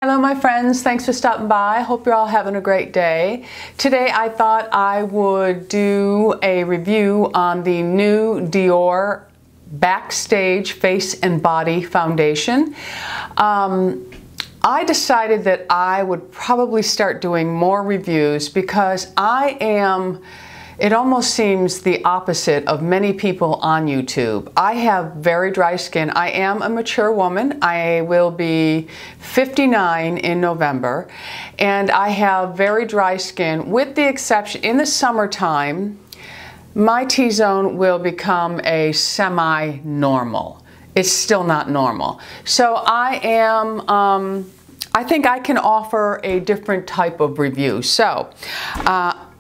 Hello my friends, thanks for stopping by. Hope you're all having a great day. Today I thought I would do a review on the new Dior Backstage Face and Body Foundation. I decided that I would probably start doing more reviews because it almost seems the opposite of many people on YouTube. I have very dry skin. I am a mature woman. I will be 59 in November, and I have very dry skin with the exception, in the summertime, my T-zone will become a semi-normal. It's still not normal. So I think I can offer a different type of review. So,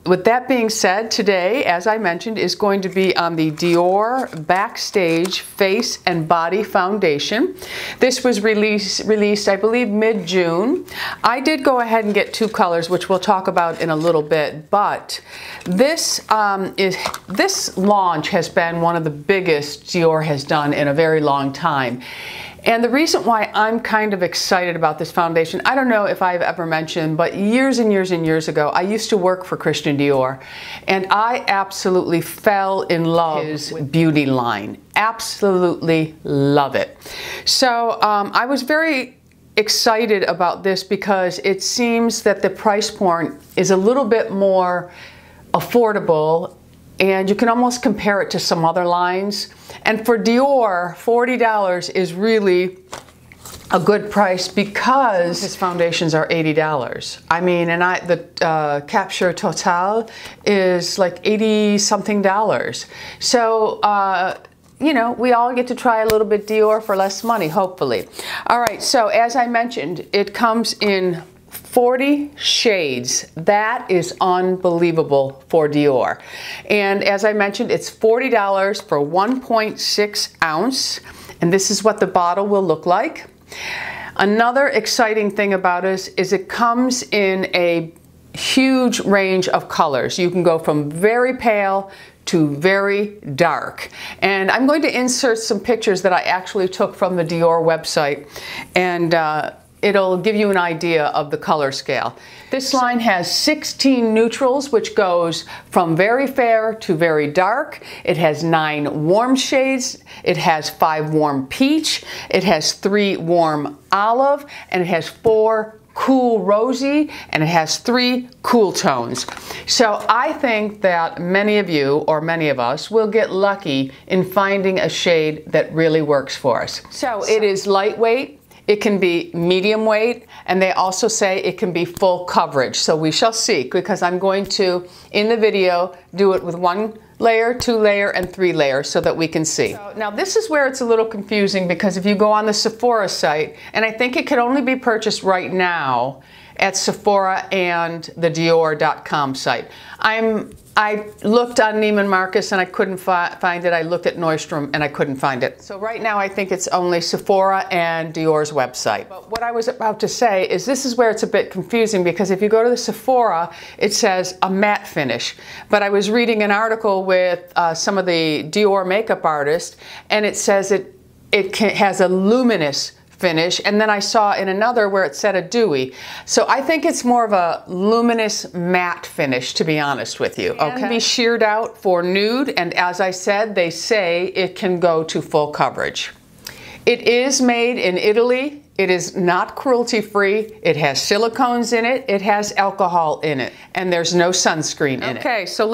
with that being said, today, as I mentioned, is going to be on the Dior Backstage Face and Body Foundation. This was released, I believe, mid-June. I did go ahead and get two colors, which we'll talk about in a little bit, but this launch has been one of the biggest Dior has done in a very long time. And the reason why I'm kind of excited about this foundation, I don't know if I've ever mentioned, but years and years and years ago, I used to work for Christian Dior, and I absolutely fell in love with his beauty line. Absolutely love it. So I was very excited about this because it seems that the price point is a little bit more affordable, and you can almost compare it to some other lines. And for Dior, $40 is really a good price because his foundations are $80. I mean, and the Capture Total is like $80-something. So, you know, we all get to try a little bit Dior for less money, hopefully. All right, so as I mentioned, it comes in 40 shades. That is unbelievable for Dior. And as I mentioned, it's $40 for 1.6 ounce. And this is what the bottle will look like. Another exciting thing about it is it comes in a huge range of colors. You can go from very pale to very dark. And I'm going to insert some pictures that I actually took from the Dior website, and it'll give you an idea of the color scale. This line has 16 neutrals, which goes from very fair to very dark. It has 9 warm shades. It has 5 warm peach. It has 3 warm olive, and it has 4 cool rosy, and it has 3 cool tones. So I think that many of you, or many of us, will get lucky in finding a shade that really works for us. So it is lightweight. It can be medium weight, and they also say it can be full coverage. So we shall see, because I'm going to, in the video, do it with 1 layer, 2 layer, and 3 layers so that we can see. So, now this is where it's a little confusing, because if you go on the Sephora site, and I think it can only be purchased right now at Sephora and the Dior.com site. I looked on Neiman Marcus and I couldn't find it. I looked at Nordstrom and I couldn't find it. So right now I think it's only Sephora and Dior's website. But what I was about to say is this is where it's a bit confusing, because if you go to the Sephora, it says a matte finish. But I was reading an article with some of the Dior makeup artists, and it says it has a luminous finish, and then I saw in another where it said a dewy. So I think it's more of a luminous matte finish, to be honest with you. Okay. It can be sheared out for nude, and as I said, they say it can go to full coverage. It is made in Italy. It is not cruelty-free. It has silicones in it. It has alcohol in it, and there's no sunscreen in it. Okay, so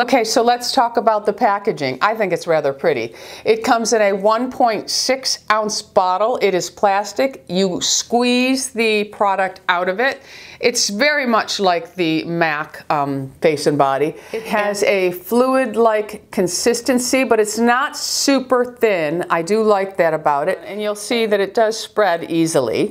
let's talk about the packaging. I think it's rather pretty. It comes in a 1.6 ounce bottle. It is plastic. You squeeze the product out of it. It's very much like the MACC Face and Body. It has a fluid-like consistency, but it's not super thin. I do like that about it, and you'll see that it does spread easily.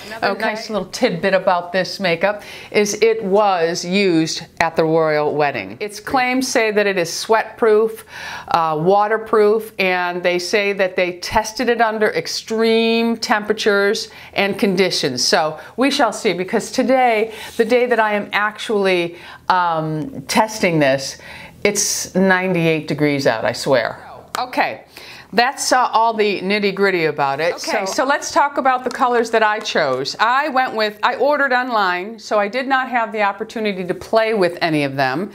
Another nice little tidbit about this makeup is it was used at the royal wedding. Its claims say that it is sweat-proof, waterproof, and they say that they tested it under extreme temperatures and conditions. So we shall see, because today, the day that I am actually testing this, it's 98 degrees out, I swear. Okay. that's all the nitty-gritty about it. Okay, so let's talk about the colors that I chose. I ordered online, so I did not have the opportunity to play with any of them.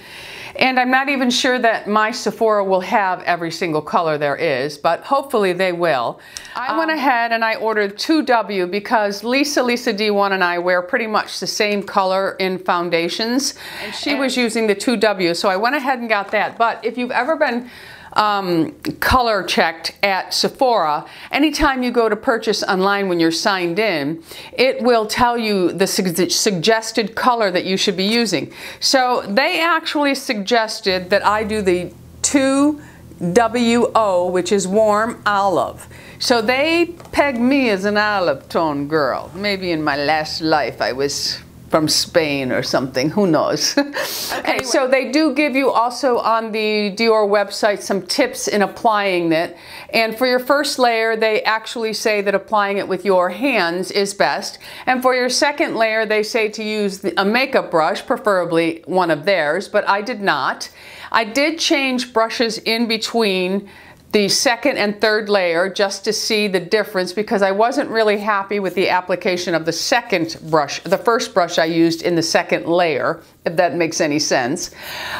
And I'm not even sure that my Sephora will have every single color there is, but hopefully they will. I went ahead and I ordered 2W because Lisa D1 and I wear pretty much the same color in foundations. And she was using the 2W, so I went ahead and got that. But if you've ever been color checked at Sephora, anytime you go to purchase online when you're signed in, it will tell you the suggested color that you should be using. So they actually suggested that I do the 2WO, which is warm olive. So they pegged me as an olive tone girl. Maybe in my last life I was from Spain or something, who knows. Okay, anyway. So they do give you also on the Dior website some tips in applying it. And for your first layer, they actually say that applying it with your hands is best. And for your second layer, they say to use a makeup brush, preferably one of theirs, but I did not. I did change brushes in between the second and third layer just to see the difference because I wasn't really happy with the application of the second brush, the first brush I used in the second layer, if that makes any sense.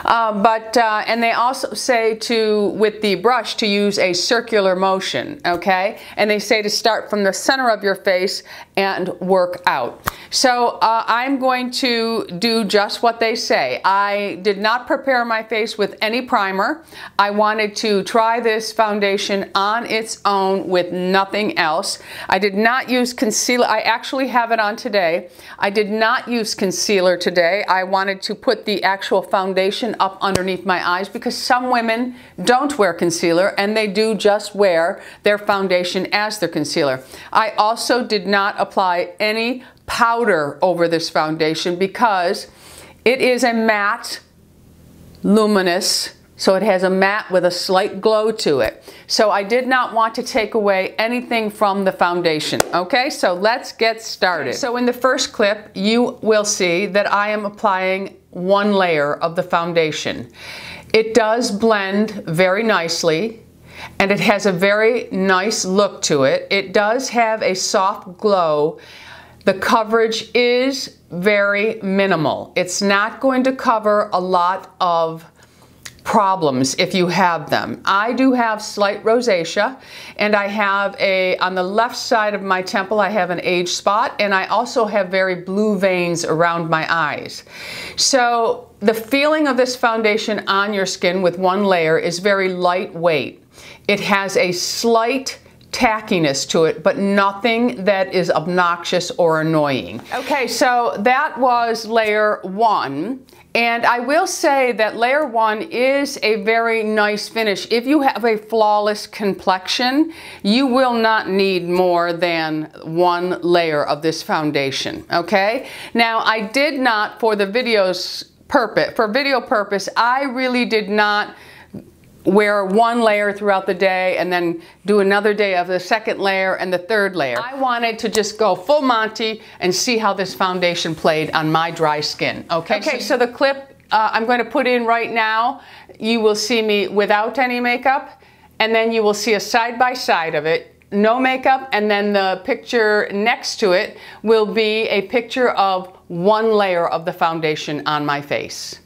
And they also say with the brush to use a circular motion, okay? And they say to start from the center of your face and work out. So I'm going to do just what they say. I did not prepare my face with any primer. I wanted to try this foundation on its own with nothing else. I did not use concealer. I actually have it on today. I did not use concealer today. I wanted to put the actual foundation up underneath my eyes because some women don't wear concealer and they do just wear their foundation as their concealer. I also did not apply any powder over this foundation because it is a matte, luminous, so it has a matte with a slight glow to it. So I did not want to take away anything from the foundation. Okay, so let's get started. So in the first clip, you will see that I am applying one layer of the foundation. It does blend very nicely and it has a very nice look to it. It does have a soft glow. The coverage is very minimal. It's not going to cover a lot of problems if you have them. I do have slight rosacea and I have on the left side of my temple I have an age spot and I also have very blue veins around my eyes. So the feeling of this foundation on your skin with one layer is very lightweight. It has a slight tackiness to it, but nothing that is obnoxious or annoying. Okay, so that was layer one. And I will say that layer one is a very nice finish. If you have a flawless complexion, you will not need more than one layer of this foundation, okay? Now, I did not, for video purpose, I really did not wear one layer throughout the day and then do another day of the second layer and the third layer. I wanted to just go full Monty and see how this foundation played on my dry skin. Okay, so the clip I'm going to put in right now, you will see me without any makeup and then you will see a side-by-side of it, no makeup, and then the picture next to it will be a picture of one layer of the foundation on my face.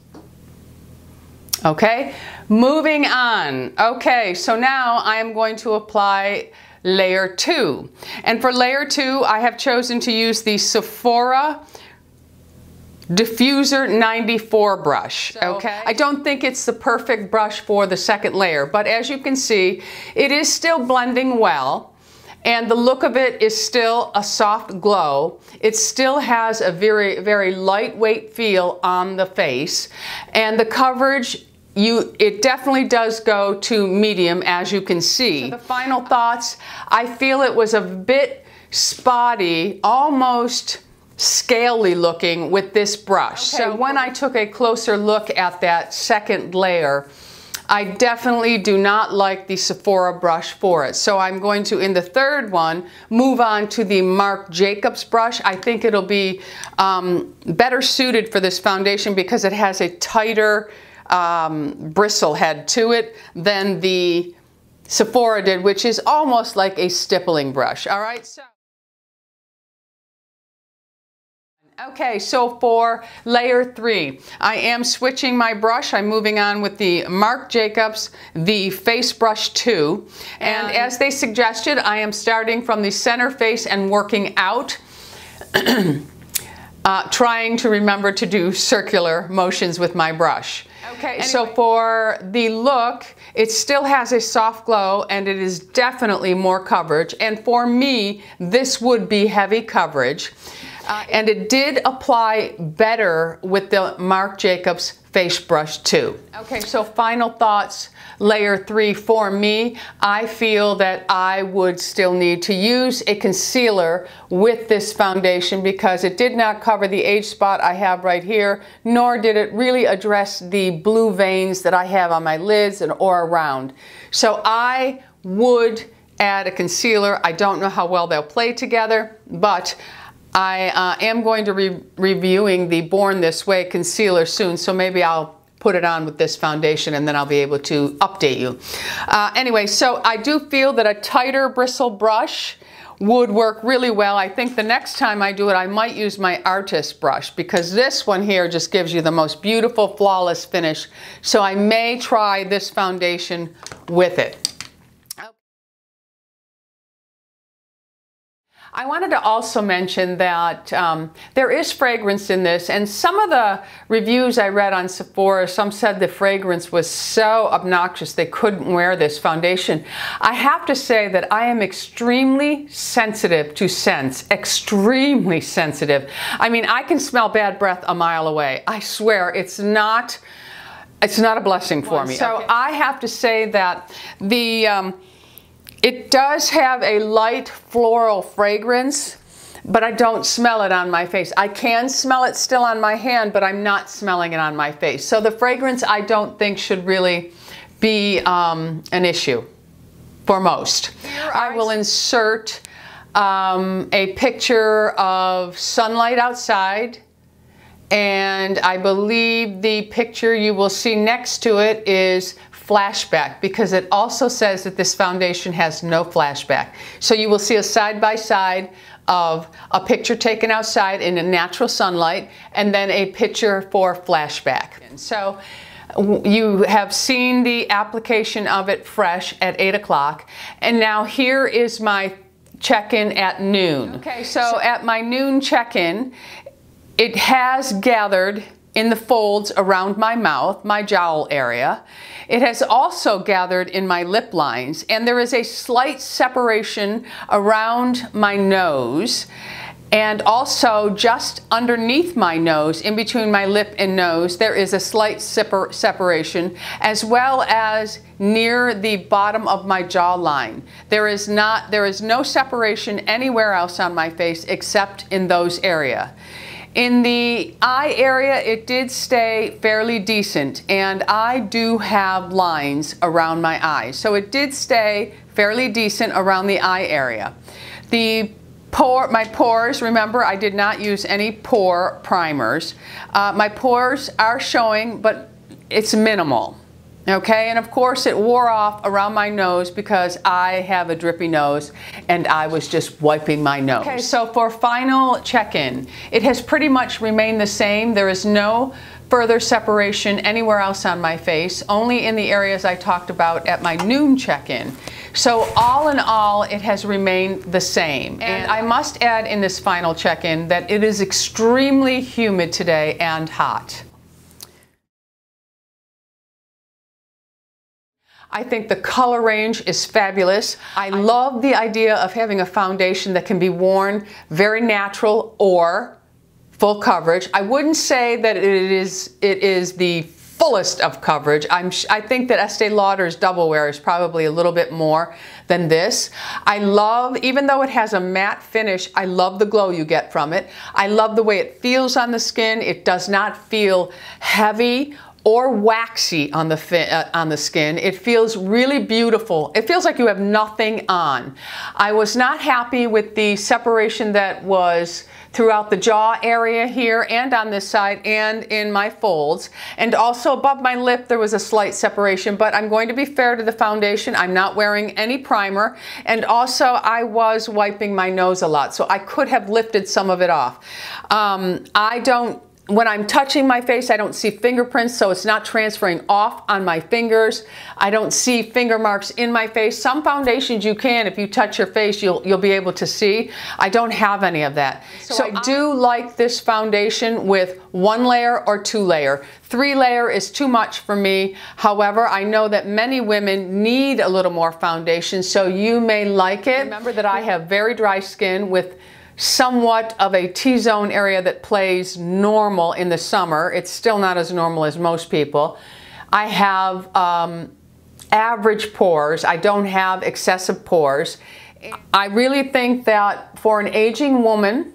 Okay, moving on. Okay, so now I am going to apply layer two. And for layer two, I have chosen to use the Sephora Diffuser 94 brush. Okay, I don't think it's the perfect brush for the second layer, but as you can see, it is still blending well. And the look of it is still a soft glow. It still has a very, very lightweight feel on the face. And the coverage, it definitely does go to medium, as you can see. So the final thoughts, I feel it was a bit spotty, almost scaly looking with this brush. Okay. So when I took a closer look at that second layer, I definitely do not like the Sephora brush for it. So I'm going to, in the third one, move on to the Marc Jacobs brush. I think it'll be better suited for this foundation because it has a tighter bristle head to it than the Sephora did, which is almost like a stippling brush. All right, so. Okay, so for layer 3, I am switching my brush. I'm moving on with the Marc Jacobs, the Face Brush 2. And as they suggested, I am starting from the center face and working out, trying to remember to do circular motions with my brush. Okay, anyway. So for the look, it still has a soft glow and it is definitely more coverage. And for me, this would be heavy coverage. And it did apply better with the Marc Jacobs Face Brush 2. Okay, so final thoughts, layer 3 for me. I feel that I would still need to use a concealer with this foundation because it did not cover the age spot I have right here, nor did it really address the blue veins that I have on my lids or around. So I would add a concealer. I don't know how well they'll play together, but I am going to be reviewing the Born This Way concealer soon, so maybe I'll put it on with this foundation and then I'll be able to update you. Anyway, so I do feel that a tighter bristle brush would work really well. I think the next time I do it, I might use my artist brush because this one here just gives you the most beautiful, flawless finish. So I may try this foundation with it. I wanted to also mention that there is fragrance in this, and some of the reviews I read on Sephora, some said the fragrance was so obnoxious they couldn't wear this foundation. I have to say that I am extremely sensitive to scents, extremely sensitive. I mean, I can smell bad breath a mile away. I swear, it's not a blessing for me. So I have to say that it does have a light floral fragrance, but I don't smell it on my face. I can smell it still on my hand, but I'm not smelling it on my face. So the fragrance I don't think should really be an issue for most. I will insert a picture of sunlight outside, and I believe the picture you will see next to it is flashback, because it also says that this foundation has no flashback. So you will see a side-by-side of a picture taken outside in a natural sunlight and then a picture for flashback. And so you have seen the application of it fresh at 8 o'clock, and now here is my check-in at noon. Okay, so at my noon check-in, it has gathered in the folds around my mouth, my jowl area. It has also gathered in my lip lines, and there is a slight separation around my nose, and also just underneath my nose, in between my lip and nose, there is a slight separation, as well as near the bottom of my jawline. There is no separation anywhere else on my face except in those areas. In the eye area, it did stay fairly decent, and I do have lines around my eyes. So it did stay fairly decent around the eye area. My pores, remember, I did not use any pore primers. My pores are showing, but it's minimal. Okay, and of course it wore off around my nose because I have a drippy nose and I was just wiping my nose. Okay, so for final check-in, it has pretty much remained the same. There is no further separation anywhere else on my face, only in the areas I talked about at my noon check-in. So all in all, it has remained the same. And I must add in this final check-in that it is extremely humid today and hot. I think the color range is fabulous. I love the idea of having a foundation that can be worn very natural or full coverage. I wouldn't say that it is the fullest of coverage. I think that Estee Lauder's Double Wear is probably a little bit more than this. I love, even though it has a matte finish, I love the glow you get from it. I love the way it feels on the skin. It does not feel heavy or waxy on the skin. It feels really beautiful. It feels like you have nothing on. I was not happy with the separation that was throughout the jaw area here and on this side and in my folds. And also above my lip there was a slight separation, but I'm going to be fair to the foundation. I'm not wearing any primer, and also I was wiping my nose a lot, so I could have lifted some of it off. When I'm touching my face, I don't see fingerprints, so it's not transferring off on my fingers. I don't see finger marks in my face. Some foundations you can, if you touch your face, you'll be able to see. I don't have any of that. So I do like this foundation with 1 layer or 2 layer. 3 layer is too much for me. However, I know that many women need a little more foundation, so you may like it. Remember that I have very dry skin with somewhat of a T-zone area that plays normal in the summer. It's still not as normal as most people. I have average pores. I don't have excessive pores. I really think that for an aging woman,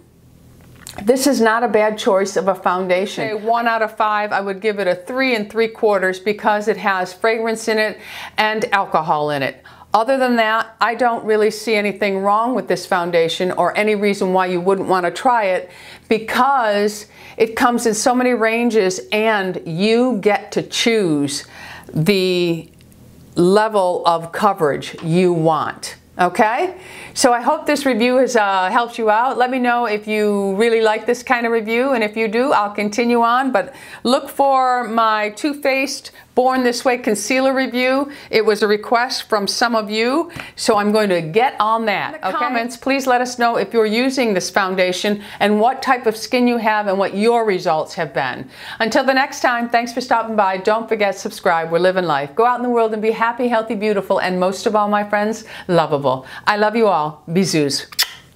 this is not a bad choice of a foundation. Okay, 1 out of 5, I would give it a 3 3/4 because it has fragrance in it and alcohol in it. Other than that, I don't really see anything wrong with this foundation or any reason why you wouldn't want to try it, because it comes in so many ranges and you get to choose the level of coverage you want. Okay? So I hope this review has helped you out. Let me know if you really like this kind of review, and if you do, I'll continue on. But look for my Too Faced Born This Way concealer review. It was a request from some of you, so I'm going to get on that. In the comments, please let us know if you're using this foundation and what type of skin you have and what your results have been. Until the next time, thanks for stopping by. Don't forget, subscribe. We're living life. Go out in the world and be happy, healthy, beautiful, and most of all, my friends, lovable. I love you all. Bisous.